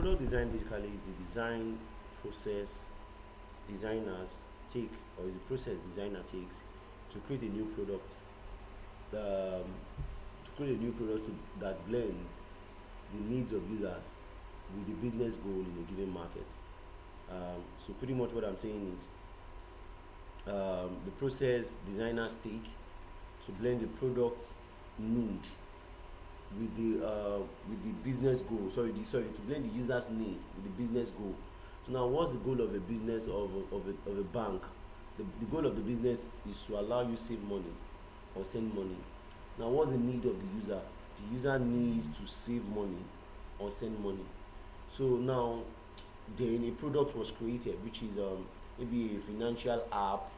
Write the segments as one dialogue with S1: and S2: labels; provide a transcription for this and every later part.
S1: product design basically is the design process designers take, or is the process designer takes to create a new product. To create a new product that blends the needs of users with the business goal in a given market. So pretty much what I'm saying is the process designers take to blend the product need with the business goal. Sorry, to blend the user's need with the business goal. So now, what's the goal of a business of a bank? The goal of the business is to allow you save money or send money. Now, what's the need of the user? The user needs to save money or send money. So now, then a product was created, which is maybe a financial app,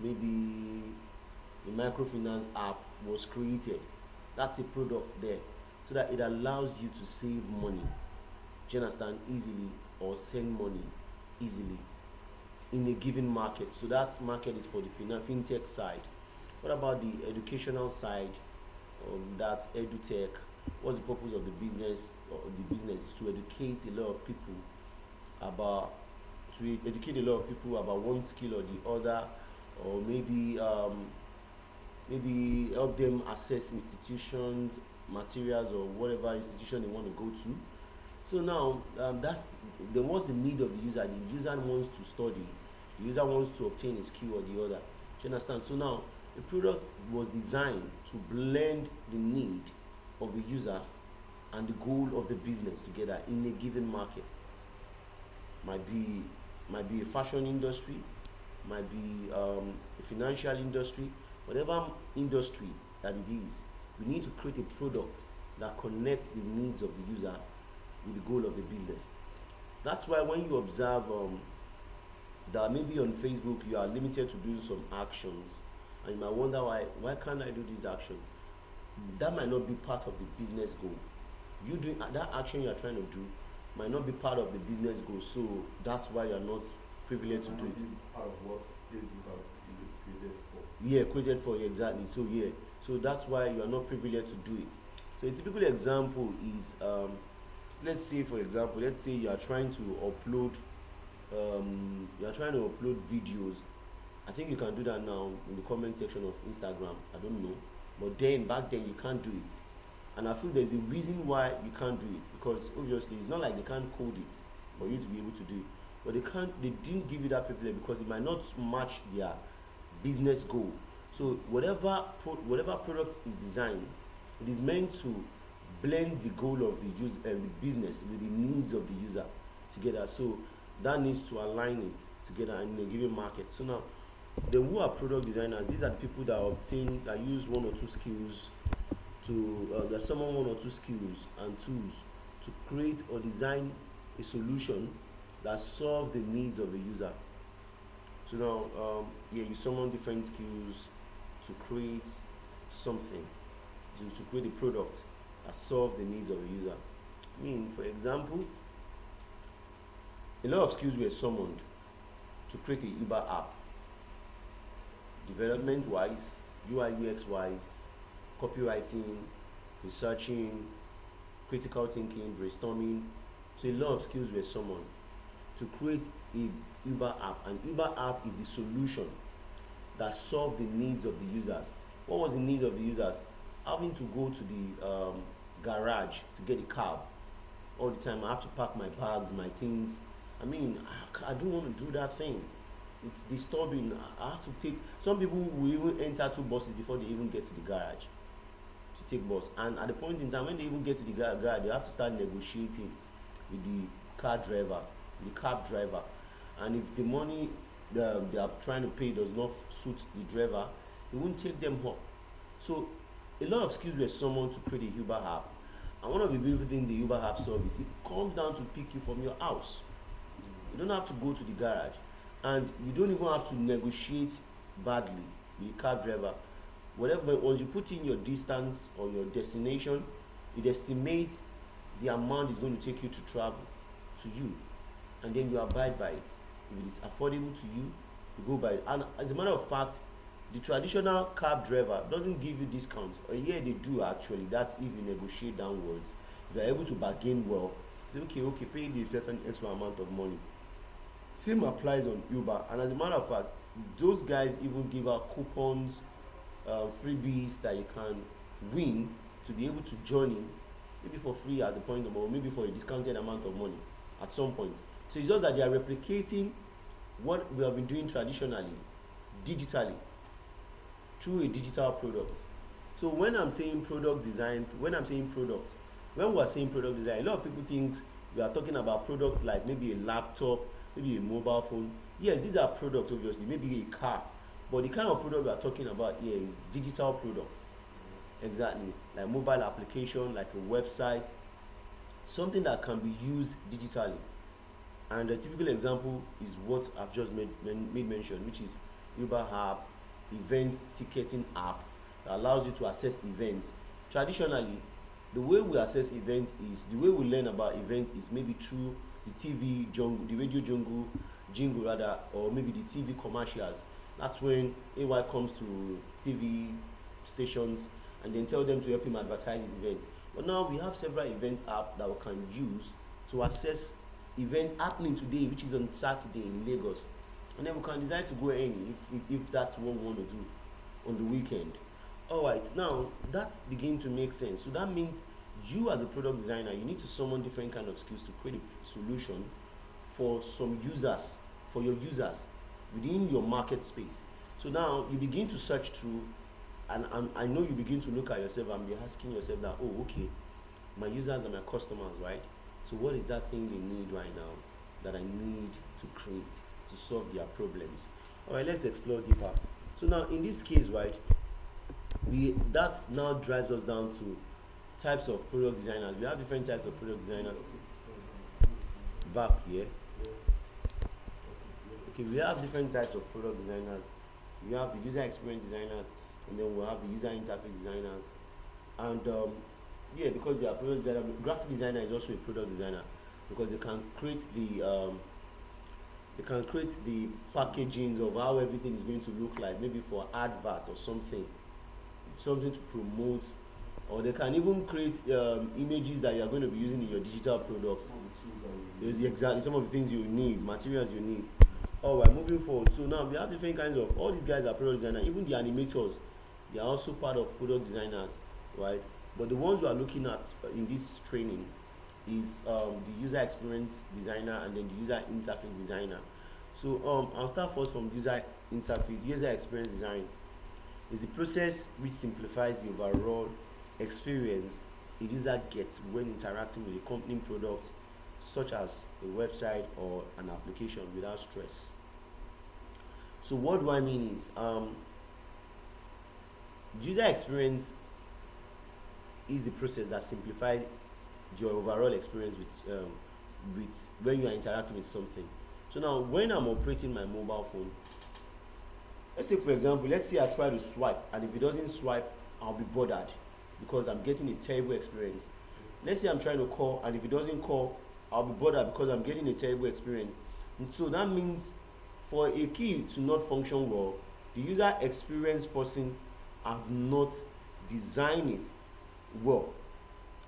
S1: maybe a microfinance app was created. That's a product there, so that it allows you to save money. Do you understand? Easily, or send money easily in a given market. So that market is for the fintech side. What about the educational side? That edutech. What's the purpose of the business? Or the business is to educate a lot of people about educate a lot of people about one skill or the other, or maybe help them access institutions, materials, or whatever institution they want to go to. So now, that's then what's the need of the user? The user wants to study. The user wants to obtain a skill or the other. Do you understand? So now, the product was designed to blend the need of the user and the goal of the business together in a given market. Might be a fashion industry, might be a financial industry, whatever industry that it is. We need to create a product that connects the needs of the user with the goal of the business. That's why when you observe that maybe on Facebook you are limited to do some actions, and you might wonder why can't I do this action? That might not be part of the business goal. You doing that action you are trying to do might not be part of the business goal, so that's why you are not privileged
S2: It
S1: to
S2: might
S1: do
S2: not
S1: it.
S2: be part of what Facebook is created for.
S1: Yeah, created for you, exactly. So yeah, so that's why you are not privileged to do it. So a typical example is, let's say for example, let's say you are trying to upload videos. I think you can do that now in the comment section of Instagram. I don't know, but then back then you can't do it, and I feel there's a reason why you can't do it, because obviously it's not like they can't code it for you to be able to do it, but they didn't give you that privilege because it might not match their business goal. So whatever product is designed, it is meant to blend the goal of the use and the business with the needs of the user together. So that needs to align it together in a given market. So now, then who are product designers? These are the people that use one or two skills that summon one or two skills and tools to create or design a solution that solves the needs of the user. So now, yeah, you summon different skills to create something, to create a product that solves the needs of the user. I mean, for example, a lot of skills were summoned to create a Uber app, development wise, UI UX wise, copywriting, researching, critical thinking, brainstorming. So a lot of skills were summoned to create a Uber app. And Uber app is the solution that solved the needs of the users. What was the needs of the users? Having to go to the garage to get a cab all the time. I have to pack my bags, my things. I mean, I don't want to do that thing. It's disturbing. I have to take. Some people will even enter two buses before they even get to the garage to take bus. And at the point in time when they even get to the garage, they have to start negotiating with the car driver, the cab driver. And if the money they are trying to pay does not suit the driver, it won't take them up. So a lot of skills were summoned to create a Uber app. And one of the beautiful things the Uber app service, it comes down to pick you from your house. You don't have to go to the garage, and you don't even have to negotiate badly with the cab driver. Whatever, once you put in your distance or your destination, it estimates the amount it's going to take you to travel to you, and then you abide by it. If it is affordable to you, you go by it. And as a matter of fact, the traditional cab driver doesn't give you discounts. Or yeah, they do actually. That's if you negotiate downwards. If you are able to bargain well, Say, okay, pay the certain extra amount of money. Same applies on Uber, and as a matter of fact, those guys even give out coupons, freebies that you can win to be able to join in, maybe for free at the point of, or maybe for a discounted amount of money at some point. So it's just that they are replicating what we have been doing traditionally, digitally, through a digital product. So when I'm saying product design, when I'm saying product, when we are saying product design, a lot of people think we are talking about products like maybe a laptop, maybe a mobile phone. Yes, these are products obviously, maybe a car. But the kind of product we are talking about here is digital products. Exactly. Like mobile application, like a website, something that can be used digitally. And a typical example is what I've just made mention, which is Uber app, event ticketing app that allows you to access events. Traditionally, the way we access events is the way we learn about events is maybe through the TV jungle, the radio jungle, jingle rather, or maybe the TV commercials. That's when AY comes to TV stations and then tell them to help him advertise his event. But now we have several event apps that we can use to access event happening today, which is on Saturday in Lagos. And then we can decide to go any if that's what we want to do on the weekend. Alright, now that's beginning to make sense. So that means you as a product designer, you need to summon different kind of skills to create a solution for some users, for your users within your market space. So now you begin to search through, and I know you begin to look at yourself and be asking yourself that, oh, okay, my users are my customers, right? So what is that thing they need right now that I need to create to solve their problems? All right, let's explore deeper. So now in this case, right, we that now drives us down to types of product designers. We have different types of product designers back here. Okay, we have different types of product designers. We have the user experience designers, and then we'll have the user interface designers. And yeah, because they are product designer, graphic designer is also a product designer because they can create the packaging of how everything is going to look like, maybe for advert or something to promote, or they can even create images that you are going to be using in your digital products. There's exactly some of the things you need, materials you need. Alright, moving forward. So now we have different kinds of, all these guys are product designers, even the animators, they are also part of product designers, right? But the ones we are looking at in this training is the user experience designer and then the user interface designer. So I'll start first from user interface. User experience design is the process which simplifies the overall experience a user gets when interacting with a company product such as a website or an application without stress. So what do I mean is user experience is the process that simplifies your overall experience with when you are interacting with something. So now when I'm operating my mobile phone, let's say for example, let's say I try to swipe and if it doesn't swipe, I'll be bothered because I'm getting a terrible experience. Let's say I'm trying to call and if it doesn't call, I'll be bothered because I'm getting a terrible experience. And so that means for a key to not function well, the user experience person have not designed it well.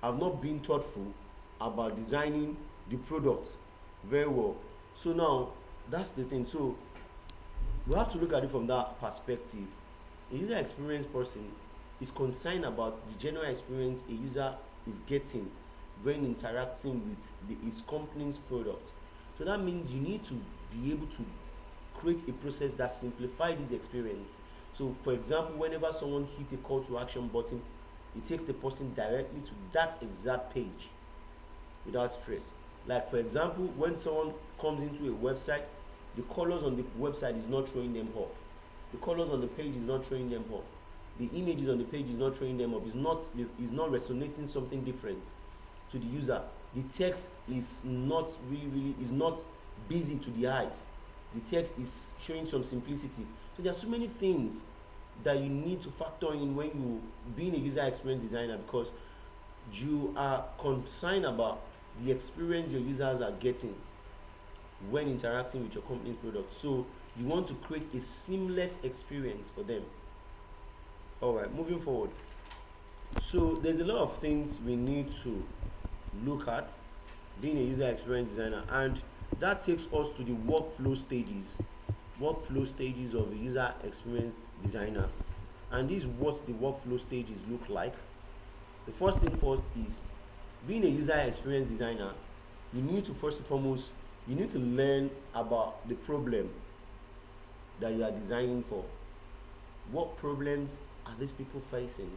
S1: I've not been thoughtful about designing the product very well. So now that's the thing. So we have to look at it from that perspective. A user experience person is concerned about the general experience a user is getting when interacting with his company's product. So that means you need to be able to create a process that simplifies this experience. So for example, whenever someone hits a call to action button, it takes the person directly to that exact page without stress. Like for example, when someone comes into a website, the colors on the website is not showing them up. The colors on the page is not showing them up. The images on the page is not showing them up. Is not resonating something different to the user. The text is not is not busy to the eyes. The text is showing some simplicity. So there are so many things that you need to factor in when you being a user experience designer because you are concerned about the experience your users are getting when interacting with your company's product. So you want to create a seamless experience for them. Alright, moving forward. So there's a lot of things we need to look at being a user experience designer, and that takes us to the workflow stages of a user experience designer. And this is what the workflow stages look like. The first thing first is, being a user experience designer, you need to first and foremost, you need to learn about the problem that you are designing for. What problems are these people facing?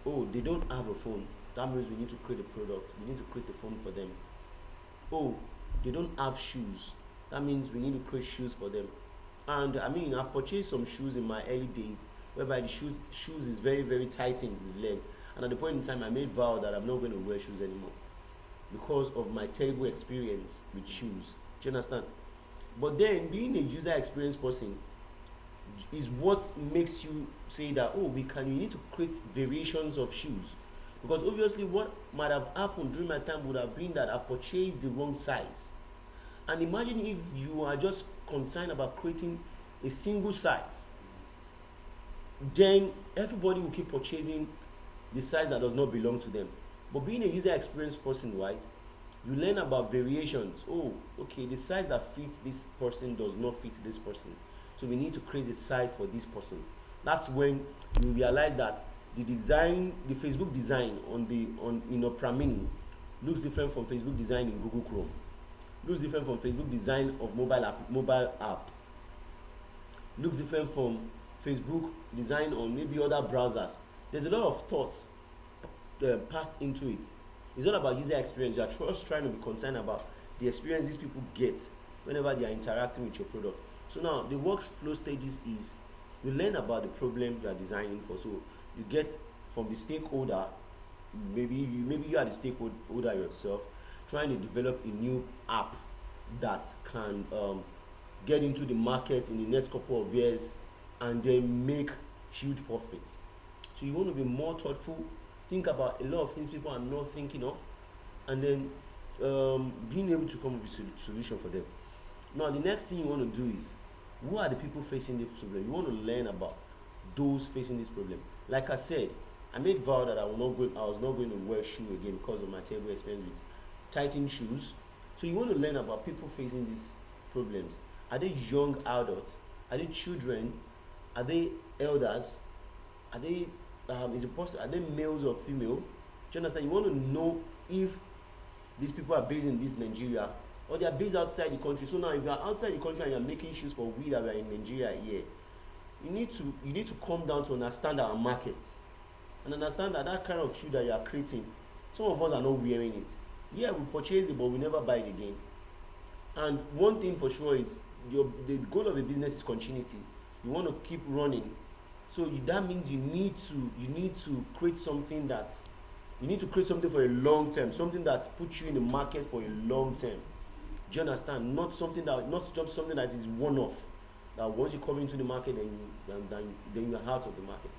S1: Oh, they don't have a phone. That means we need to create a product. We need to create a phone for them. Oh, they don't have shoes. That means we need to create shoes for them. And I mean, I've purchased some shoes in my early days, whereby the shoes is very very tight in the leg. And at the point in time, I made vow that I'm not going to wear shoes anymore because of my terrible experience with shoes. Do you understand? But then, being a user experience person is what makes you say that, oh, we can, you need to create variations of shoes, because obviously what might have happened during my time would have been that I purchased the wrong size. And imagine if you are just concerned about creating a single size, then everybody will keep purchasing the size that does not belong to them. But being a user experience person, right, you learn about variations. Oh, okay, the size that fits this person does not fit this person, so we need to create a size for this person. That's when you realize that the Facebook design on in Opera Mini looks different from Facebook design in Google Chrome, looks different from Facebook design of mobile app, looks different from Facebook design on maybe other browsers. There's a lot of thoughts passed into it. It's not about user experience. You are just trying to be concerned about the experience these people get whenever they are interacting with your product. So now the workflow stages is, you learn about the problem you are designing for. So you get from the stakeholder, maybe you are the stakeholder yourself, trying to develop a new app that can get into the market in the next couple of years and then make huge profits. So you want to be more thoughtful, think about a lot of things people are not thinking of, and then being able to come up with a solution for them. Now the next thing you want to do is, who are the people facing this problem? You want to learn about those facing this problem. Like I said, I made vow that I was not going to wear shoe again because of my terrible experience with tightened shoes. So you want to learn about people facing these problems. Are they young adults? Are they children? Are they elders? Are they are they males or female? Do you understand? You want to know if these people are based in this Nigeria or they are based outside the country. So now if you are outside the country and you are making shoes for we that are in Nigeria here, you need to come down to understand our market and understand that that kind of shoe that you are creating, some of us are not wearing it. Yeah, we purchase it but we never buy it again. And one thing for sure is, the goal of a business is continuity. You want to keep running. So that means you need to create something that you need to create something for a long term, something that puts you in the market for a long term. Do you understand? Not just something that is one off. That once you come into the market, then you're out of the market.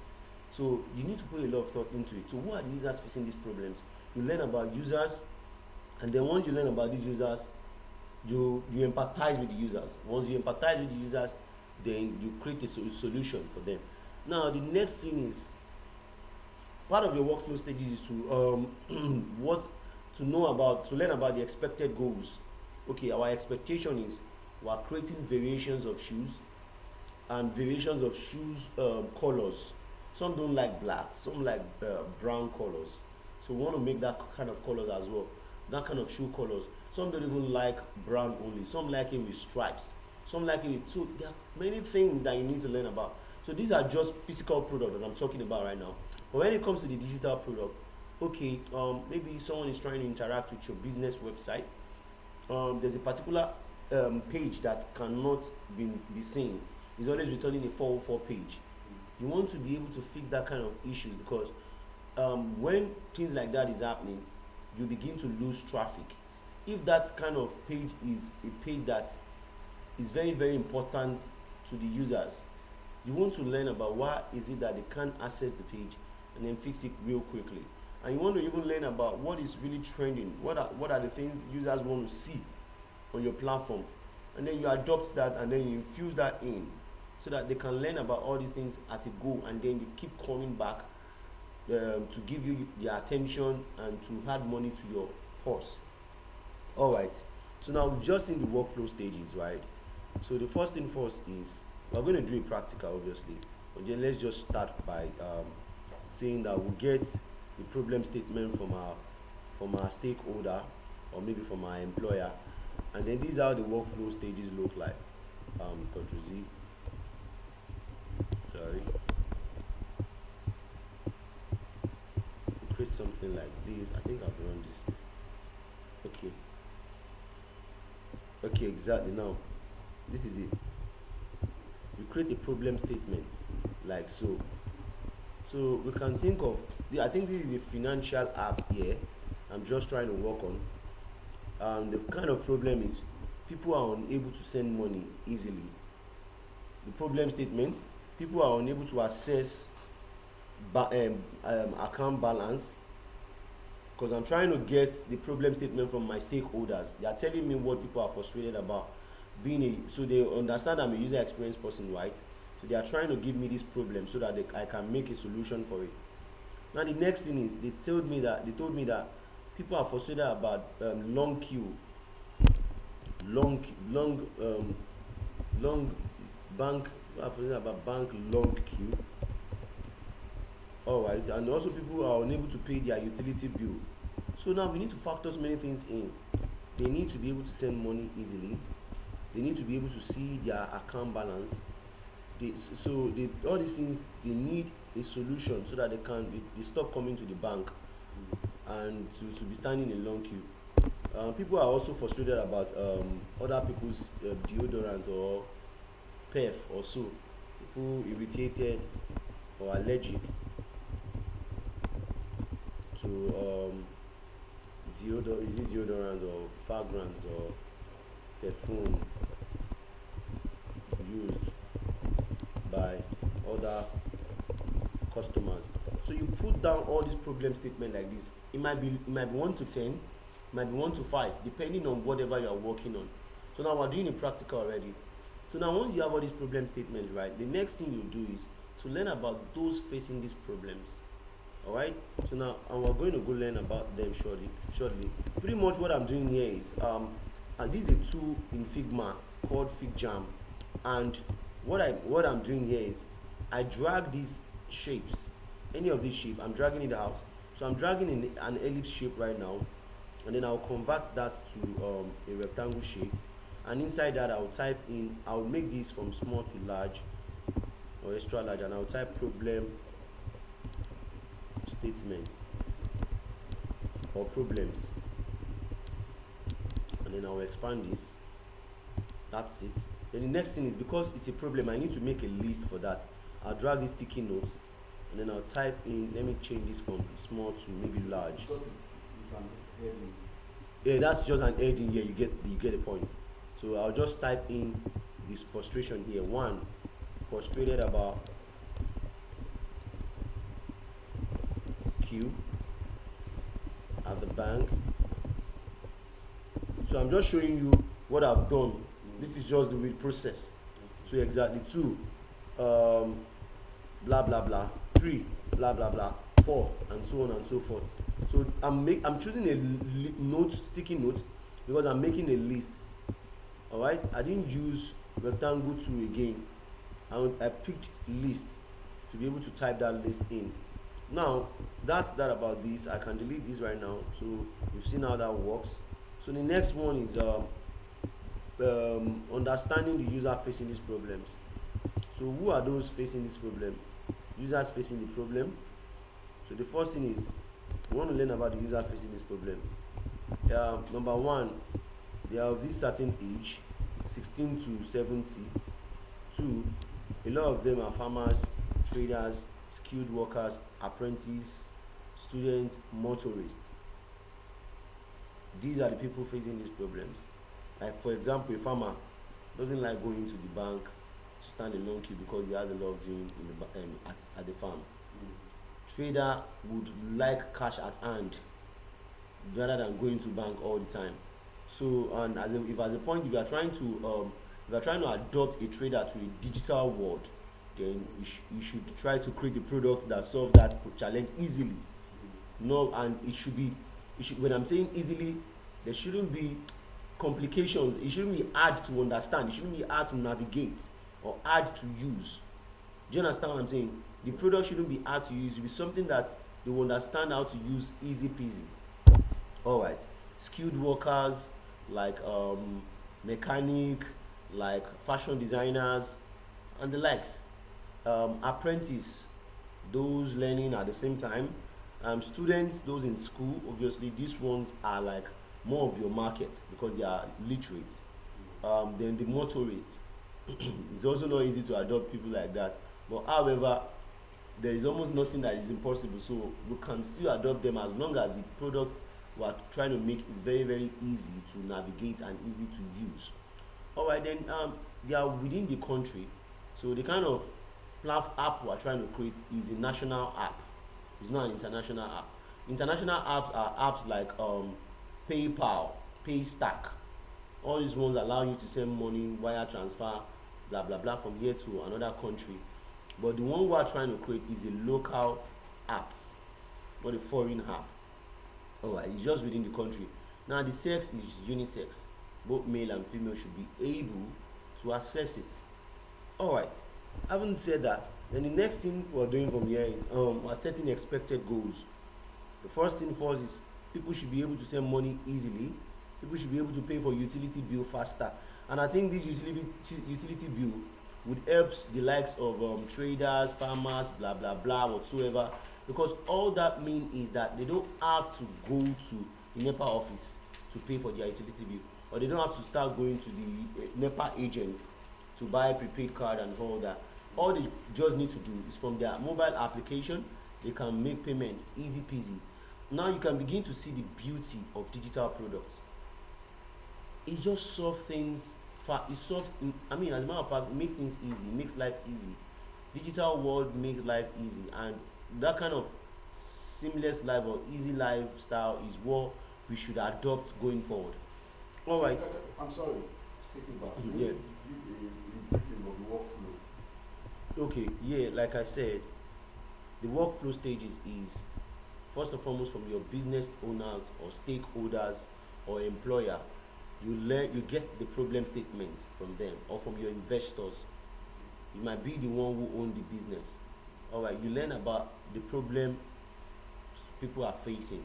S1: So you need to put a lot of thought into it. So who are the users facing these problems? You learn about users, and then once you learn about these users, you empathize with the users. Once you empathize with the users, then you create a solution for them. Now the next thing is, part of your workflow stages is to what to learn about the expected goals. Okay, our expectation is, we are creating variations of shoes, and variations of shoes colors. Some don't like black, some like brown colors. So we want to make that kind of colors as well, that kind of shoe colors. Some don't even like brown only, some like it with stripes, some like it with, so there are many things that you need to learn about. So these are just physical products that I'm talking about right now. But when it comes to the digital product, okay, maybe someone is trying to interact with your business website. There's a particular page that cannot be seen. It's always returning a 404 page. You want to be able to fix that kind of issues, because when things like that is happening, you begin to lose traffic. If that kind of page is a page that is very very important to the users, you want to learn about why is it that they can't access the page, and then fix it real quickly. And you want to even learn about what is really trending, what are the things users want to see on your platform, and then you adopt that and then you infuse that in, so that they can learn about all these things at a go, and then they keep coming back to give you their attention and to add money to your purse. All right. So now we've just seen the workflow stages, right? So the first thing first is we're going to do a practical, obviously. But then let's just start by saying that we get the problem statement from our stakeholder or maybe from our employer, and then these are the workflow stages look like. Control Z. Sorry. Create something like this. I think I've run this. Okay. Okay, exactly. Now, this is it. You create a problem statement like so. So we can think of, I think this is a financial app here. I'm just trying to work on. The kind of problem is people are unable to send money easily. The problem statement, people are unable to access account balance, because I'm trying to get the problem statement from my stakeholders. They are telling me what people are frustrated about. So they understand I'm a user experience person, right? So they are trying to give me this problem so that I can make a solution for it. Now the next thing is they told me that people are frustrated about long queue, long long long bank. People are frustrated about bank long queue. All right, and also people are unable to pay their utility bill. So now we need to factor so many things in. They need to be able to send money easily. They need to be able to see their account balance. All these things, they need a solution so that they stop coming to the bank and to be standing in long queue. People are also frustrated about other people's deodorant or PEF or so. People irritated or allergic to deodorant or fragrance or perfume used by other customers. So you put down all these problem statement like this. It might be 1 to 10, it might be 1 to 5, depending on whatever you are working on. So now we're doing a practical already. So now once you have all these problem statements, right, the next thing you do is to learn about those facing these problems. All right. So now and we're going to go learn about them shortly. Pretty much what I'm doing here is and this is a tool in Figma called FigJam, and what I'm doing here is I drag these shapes, any of these shape, I'm dragging it out. So I'm dragging in an ellipse shape right now, and then I'll convert that to a rectangle shape, and inside that I'll make this from small to large or extra large, and I'll type problem statement or problems, and then I'll expand this. That's it. Then the next thing is, because it's a problem, I need to make a list for that. I'll drag these sticky notes, and then I'll type in, let me change this from small to maybe large.
S2: Because it's an heading.
S1: Yeah, that's just an heading here. You get the point. So I'll just type in this frustration here. One, frustrated about queue at the bank. So I'm just showing you what I've done. This is just the real process. So exactly 2, blah blah blah. 3, blah blah blah. 4, and so on and so forth. So I'm choosing a sticky note, because I'm making a list. All right. I didn't use rectangle tool again. I picked list to be able to type that list in. Now that's that about this. I can delete this right now. So you've seen how that works. So the next one is understanding the user facing these problems. So who are those facing this problem? Users facing the problem. So the first thing is, we want to learn about the user facing this problem. Number one, they are of this certain age, 16 to 70. 2, a lot of them are farmers, traders, skilled workers, apprentices, students, motorists. These are the people facing these problems. Like for example, a farmer doesn't like going to the bank to stand in long queue because he has a lot of doing at the farm. Trader would like cash at hand rather than going to bank all the time. So, and if at the point if you are trying to adopt a trader to a digital world, then you should try to create a product that solve that challenge easily. No, and it should when I'm saying easily, There shouldn't be complications. It shouldn't be hard to understand. It shouldn't be hard to navigate or hard to use. Do you understand what I'm saying? The product shouldn't be hard to use. It should be something that they will understand how to use, easy peasy. All right. Skilled workers like mechanic, like fashion designers, and the likes. Apprentice, those learning at the same time. Students, those in school, obviously, these ones are like more of your market because they are literate. Then the motorists, it's also not easy to adopt people like that. But however, there is almost nothing that is impossible. So we can still adopt them as long as the product we are trying to make is very very easy to navigate and easy to use. All right, then they are within the country. So the kind of app we are trying to create is a national app. It's not an international app. International apps are apps like PayPal, Paystack. All these ones allow you to send money, wire transfer, blah blah blah from here to another country. But the one we are trying to create is a local app, not a foreign app. Alright, it's just within the country. Now the sex is unisex. Both male and female should be able to access it. Alright. Having said that, then the next thing we're doing from here is we're setting expected goals. The first thing first is people should be able to send money easily. People should be able to pay for utility bill faster. And I think this utility bill would help the likes of traders, farmers, blah blah blah, whatsoever. Because all that means is that they don't have to go to the NEPA office to pay for their utility bill, or they don't have to start going to the NEPA agents to buy a prepaid card and all that. All they just need to do is from their mobile application, they can make payment easy peasy. Now you can begin to see the beauty of digital products. It just solves things it solves I mean, as a matter of fact, it makes things easy, it makes life easy. Digital world makes life easy, and that kind of seamless life or easy lifestyle is what we should adopt going forward. All right.
S2: I'm sorry, taking back.
S1: Yeah.
S2: Give a briefing of the workflow.
S1: Okay, yeah, like I said, the workflow stages is first and foremost from your business owners or stakeholders or employer. You get the problem statement from them or from your investors. You might be the one who own the business. All right, you learn about the problem people are facing.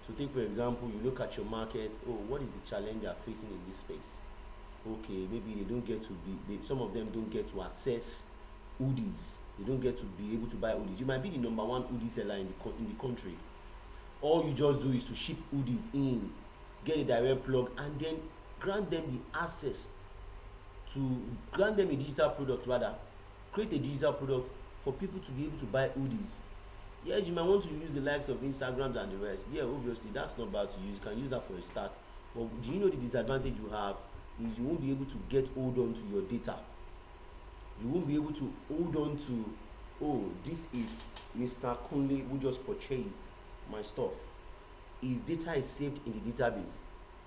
S1: So take for example, you look at your market. Oh, what is the challenge they are facing in this space? Okay, maybe they don't get to some of them don't get to access hoodies. They don't get to be able to buy hoodies. You might be the number one hoodie seller in the country. All you just do is to ship hoodies in, get a direct plug, and then grant them the access to grant them a digital product, rather create a digital product for people to be able to buy hoodies. Yes, you might want to use the likes of Instagrams and the rest. Yeah, obviously that's not bad to use. You can use that for a start. But do you know the disadvantage you have is you won't be able to get hold on to your data. You won't be able to hold on to, oh, this is Mr. Kunle who just purchased my stuff. His data is saved in the database.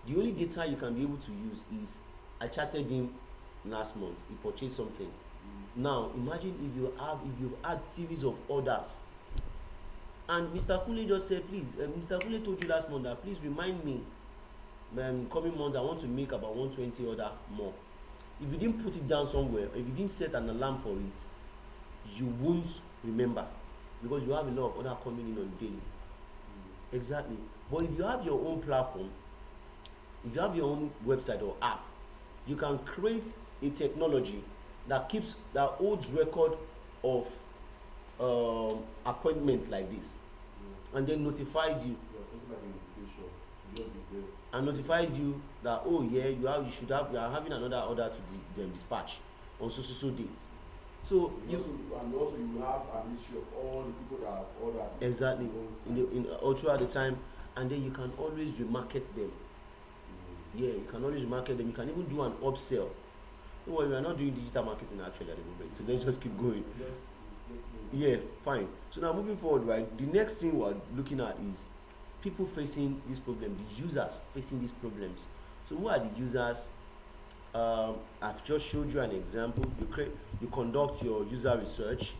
S1: The only data you can be able to use is I chatted him last month. He purchased something. Now imagine if you've had series of orders, and Mr. Kunle just said, please, Mr. Kunle told you last month that please remind me, coming months I want to make about 120 order more. If you didn't put it down somewhere, if you didn't set an alarm for it, you won't remember because you have a lot of order coming in on daily. Exactly. But if you have your own platform, if you have your own website or app, you can create a technology that holds record of appointment like this, and then notifies you
S2: Yeah, something like a notification. To just be there.
S1: and notifies you that, oh yeah, you are having another order to dispatch on so date. So
S2: Also you have an issue of all the people that have ordered.
S1: exactly in all throughout the time, and then you can always remarket them. Yeah, you can always remarket them. You can even do an upsell. Well, we are not doing digital marketing actually at the moment, so let's just keep going. Yeah, fine. So now moving forward, right? The next thing we're looking at is people facing this problem, the users facing these problems. So who are the users? I've just showed you an example. You conduct your user research,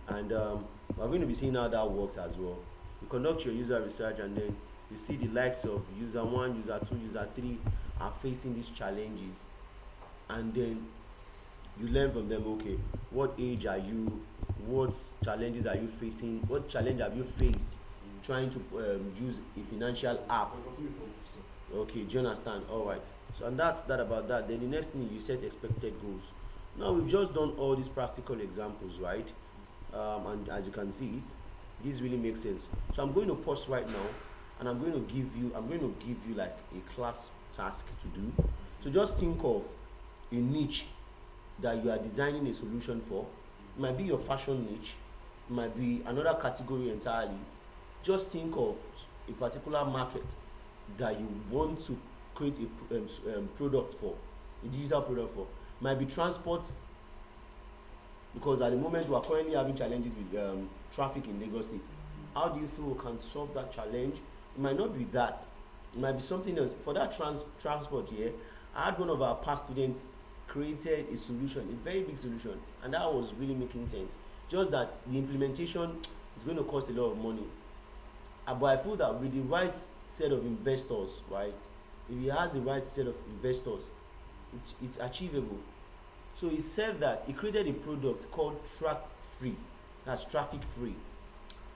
S1: and we're going to be seeing how that works as well. You conduct your user research, and then you see the likes of user 1, user 2, user 3 are facing these challenges, and then you learn from them. Okay, what age are you, what challenges are you facing, what challenge have you faced trying to use a financial app. Okay, do you understand? All right. So, and that's that about that. Then the next thing, you set expected goals. Now we've just done all these practical examples, right? And as you can see it, this really makes sense. So I'm going to pause right now, and I'm going to give you like a class task to do. So just think of a niche that you are designing a solution for. It might be your fashion niche, it might be another category entirely. Just think of a particular market that you want to create a product for, a digital product for. Might be transport, because at the moment we are currently having challenges with traffic in Lagos State. How do you feel we can solve that challenge? It might not be that, it might be something else. For that transport here, I had one of our past students created a solution, a very big solution, and that was really making sense. Just that the implementation is going to cost a lot of money. But I feel that with the right set of investors, right? If he has the right set of investors, it's achievable. So he said that he created a product called Track Free, that's traffic free.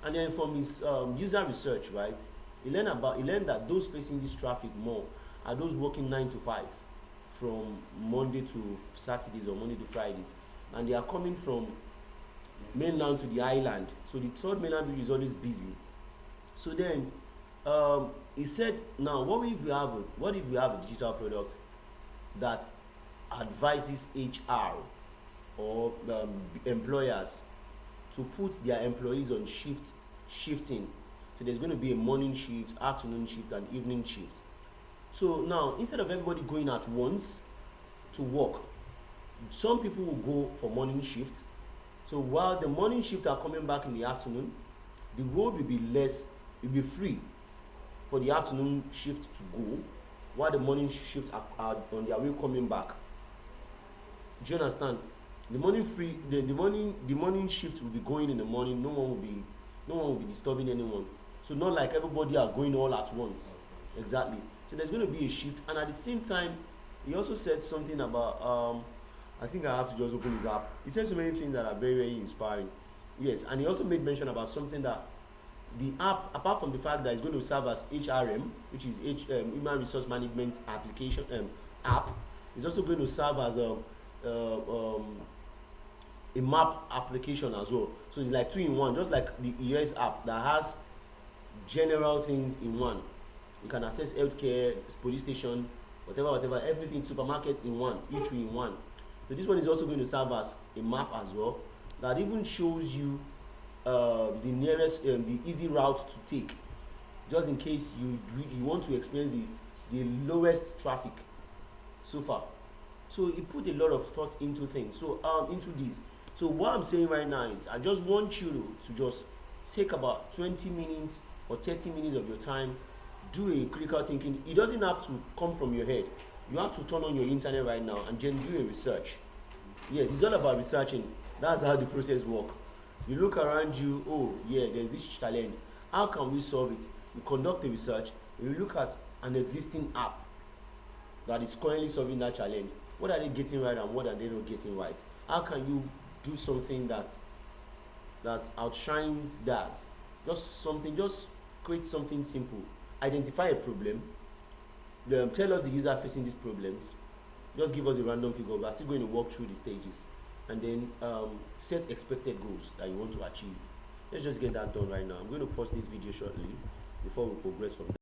S1: And then from his user research, right, he learned that those facing this traffic more are those working 9 to 5 from Monday to Saturdays or Monday to Fridays, and they are coming from mainland to the island. So the third mainland bridge is always busy. So then he said, now what if we have a digital product that advises HR or employers to put their employees on shifting. So there's going to be a morning shift, afternoon shift, and evening shift. So now, instead of everybody going at once to work, some people will go for morning shift. So while the morning shift are coming back in the afternoon, the road will be free for the afternoon shift to go, while the morning shift are on their way coming back. Do you understand? The morning shift will be going in the morning. No one will be disturbing anyone. So not like everybody are going all at once. Exactly. So there's going to be a shift, and at the same time, he also said something about I think I have to just open his app. He said so many things that are very, very inspiring. Yes, and he also made mention about something that the app, apart from the fact that it's going to serve as HRM, which is Human Resource Management Application app, it's also going to serve as a map application as well. So it's like 2 in 1, just like the ES app that has general things in one. You can access healthcare, police station, whatever, everything, supermarket in one, each in one. So this one is also going to serve as a map as well, that even shows you the nearest, the easy route to take, just in case you want to experience the lowest traffic so far. So he put a lot of thought into things. So into this. So what I'm saying right now is I just want you to just take about 20 minutes or 30 minutes of your time, do a critical thinking. It doesn't have to come from your head. You have to turn on your internet right now and then do a research. Yes, it's all about researching. That's how the process works. You look around you, oh yeah, there's this challenge. How can we solve it? You conduct a research. You look at an existing app that is currently solving that challenge. What are they getting right and what are they not getting right? How can you do something that outshines theirs? Just create something simple. Identify a problem. Tell us the user facing these problems. Just give us a random figure. We are still going to walk through the stages, and then set expected goals that you want to achieve. Let's just get that done right now. I'm going to pause this video shortly before we progress from there.